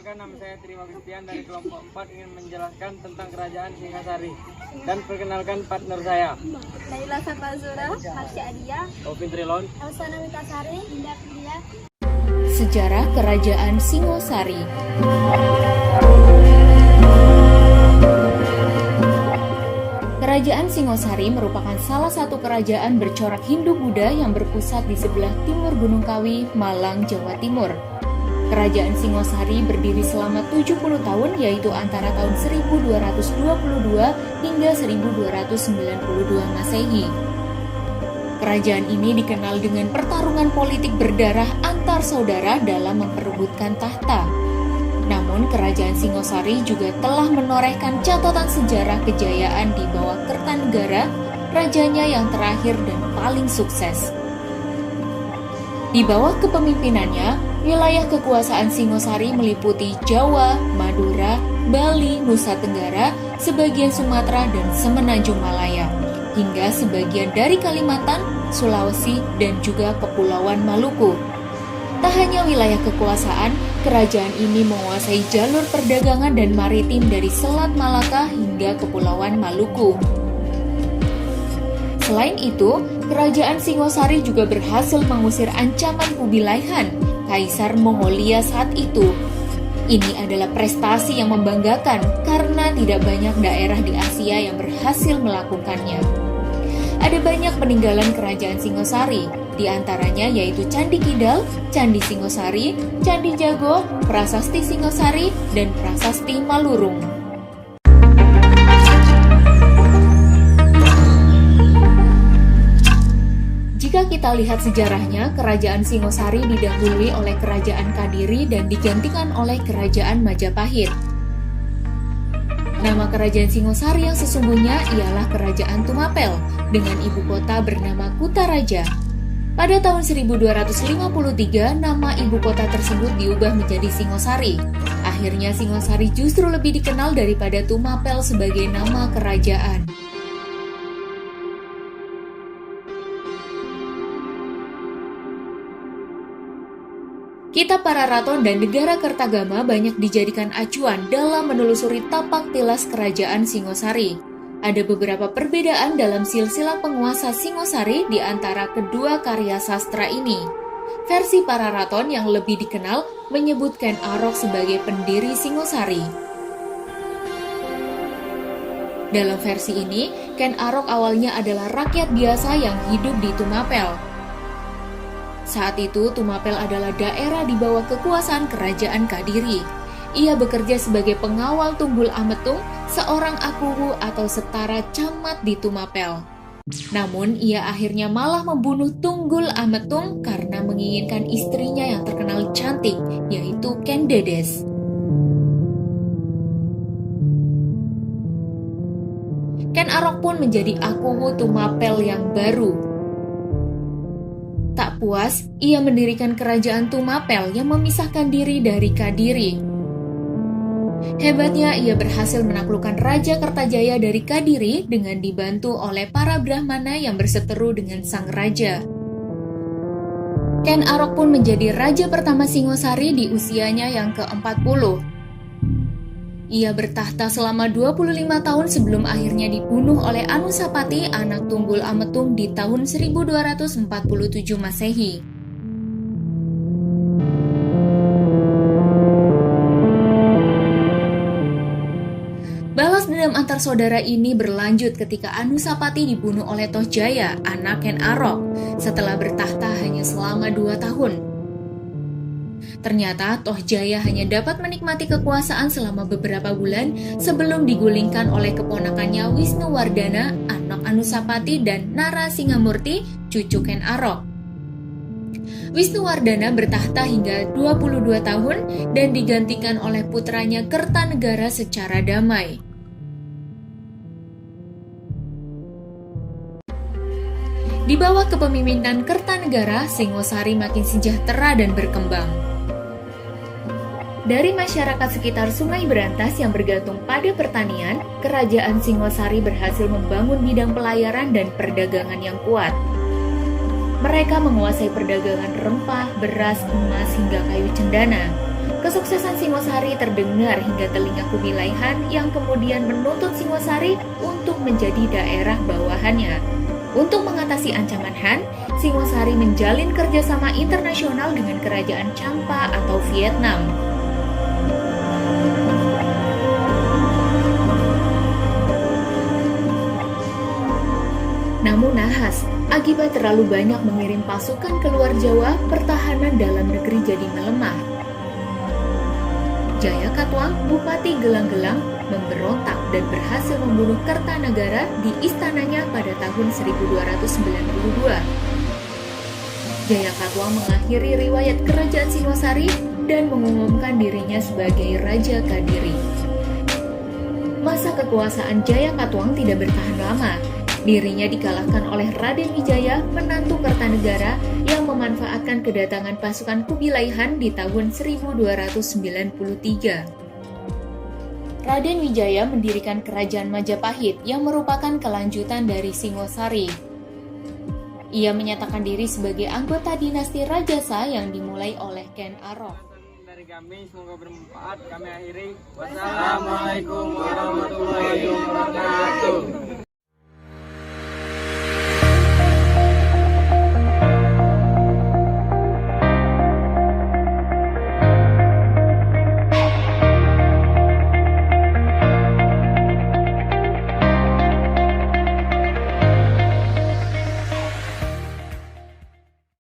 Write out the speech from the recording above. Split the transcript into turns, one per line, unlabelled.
Perkenalkan, nama saya Tri Wagistian dari kelompok 4 ingin menjelaskan tentang kerajaan Singasari. Dan perkenalkan partner saya,
Laila Sapazura, Marsya Adia,
Ovin Trilon.
Elsa Namitasari, Indah Pria.
Sejarah Kerajaan Singosari. Kerajaan Singosari merupakan salah satu kerajaan bercorak Hindu-Buddha yang berpusat di sebelah timur Gunung Kawi, Malang, Jawa Timur. Kerajaan Singosari berdiri selama 70 tahun, yaitu antara tahun 1222 hingga 1292 Masehi. Kerajaan ini dikenal dengan pertarungan politik berdarah antar saudara dalam memperebutkan tahta. Namun, Kerajaan Singosari juga telah menorehkan catatan sejarah kejayaan di bawah Kertanegara, rajanya yang terakhir dan paling sukses. Di bawah kepemimpinannya, wilayah kekuasaan Singosari meliputi Jawa, Madura, Bali, Nusa Tenggara, sebagian Sumatera, dan Semenanjung Malaya, hingga sebagian dari Kalimantan, Sulawesi, dan juga Kepulauan Maluku. Tak hanya wilayah kekuasaan, kerajaan ini menguasai jalur perdagangan dan maritim dari Selat Malaka hingga Kepulauan Maluku. Selain itu, Kerajaan Singosari juga berhasil mengusir ancaman Kubilai Han, Kaisar Mongolia saat itu. Ini adalah prestasi yang membanggakan karena tidak banyak daerah di Asia yang berhasil melakukannya. Ada banyak peninggalan Kerajaan Singosari, di antaranya yaitu Candi Kidal, Candi Singosari, Candi Jago, Prasasti Singosari, dan Prasasti Malurung. Jika kita lihat sejarahnya, Kerajaan Singosari didahului oleh Kerajaan Kadiri dan digantikan oleh Kerajaan Majapahit. Nama Kerajaan Singosari yang sesungguhnya ialah Kerajaan Tumapel, dengan ibu kota bernama Kutaraja. Pada tahun 1253, nama ibu kota tersebut diubah menjadi Singosari. Akhirnya Singosari justru lebih dikenal daripada Tumapel sebagai nama kerajaan. Kitab Pararaton dan Negara Kertagama banyak dijadikan acuan dalam menelusuri tapak tilas Kerajaan Singosari. Ada beberapa perbedaan dalam silsilah penguasa Singosari di antara kedua karya sastra ini. Versi Pararaton yang lebih dikenal menyebut Ken Arok sebagai pendiri Singosari. Dalam versi ini, Ken Arok awalnya adalah rakyat biasa yang hidup di Tumapel. Saat itu, Tumapel adalah daerah di bawah kekuasaan Kerajaan Kadiri. Ia bekerja sebagai pengawal Tunggul Ametung, seorang akuwu atau setara camat di Tumapel. Namun, ia akhirnya malah membunuh Tunggul Ametung karena menginginkan istrinya yang terkenal cantik, yaitu Ken Dedes. Ken Arok pun menjadi akuwu Tumapel yang baru. Tak puas, ia mendirikan kerajaan Tumapel yang memisahkan diri dari Kadiri. Hebatnya, ia berhasil menaklukkan Raja Kertajaya dari Kadiri dengan dibantu oleh para Brahmana yang berseteru dengan sang raja. Ken Arok pun menjadi raja pertama Singosari di usianya yang ke-40. Ia bertahta selama 25 tahun sebelum akhirnya dibunuh oleh Anusapati, anak Tunggul Ametung di tahun 1247 Masehi. Balas dendam antar saudara ini berlanjut ketika Anusapati dibunuh oleh Tohjaya, anak Ken Arok, setelah bertahta hanya selama 2 tahun. Ternyata Tohjaya hanya dapat menikmati kekuasaan selama beberapa bulan sebelum digulingkan oleh keponakannya Wisnuwardana, anak Anusapati, dan Narasingamurti, cucu Ken Arok. Wisnuwardana bertahta hingga 22 tahun dan digantikan oleh putranya Kertanegara secara damai. Di bawah kepemimpinan Kertanegara, Singosari makin sejahtera dan berkembang. Dari masyarakat sekitar Sungai Berantas yang bergantung pada pertanian, Kerajaan Singosari berhasil membangun bidang pelayaran dan perdagangan yang kuat. Mereka menguasai perdagangan rempah, beras, emas, hingga kayu cendana. Kesuksesan Singosari terdengar hingga telinga Kubilai Han yang kemudian menuntut Singosari untuk menjadi daerah bawahannya. Untuk mengatasi ancaman Han, Singosari menjalin kerjasama internasional dengan kerajaan Champa atau Vietnam. Namun nahas, akibat terlalu banyak mengirim pasukan keluar Jawa, pertahanan dalam negeri jadi melemah. Jaya Katuang, Bupati Gelang-Gelang, memberontak dan berhasil membunuh Kertanegara di istananya pada tahun 1292. Jaya Katuang mengakhiri riwayat kerajaan Singosari dan mengumumkan dirinya sebagai Raja Kadiri. Masa kekuasaan Jaya Katuang tidak bertahan lama. Dirinya dikalahkan oleh Raden Wijaya, menantu Kertanegara, yang memanfaatkan kedatangan pasukan Kubilai Han di tahun 1293. Raden Wijaya mendirikan kerajaan Majapahit yang merupakan kelanjutan dari Singosari. Ia menyatakan diri sebagai anggota dinasti Rajasa yang dimulai oleh Ken Arok.
Dari kami semoga bermanfaat. Kami akhiri. Wassalamualaikum warahmatullahi wabarakatuh.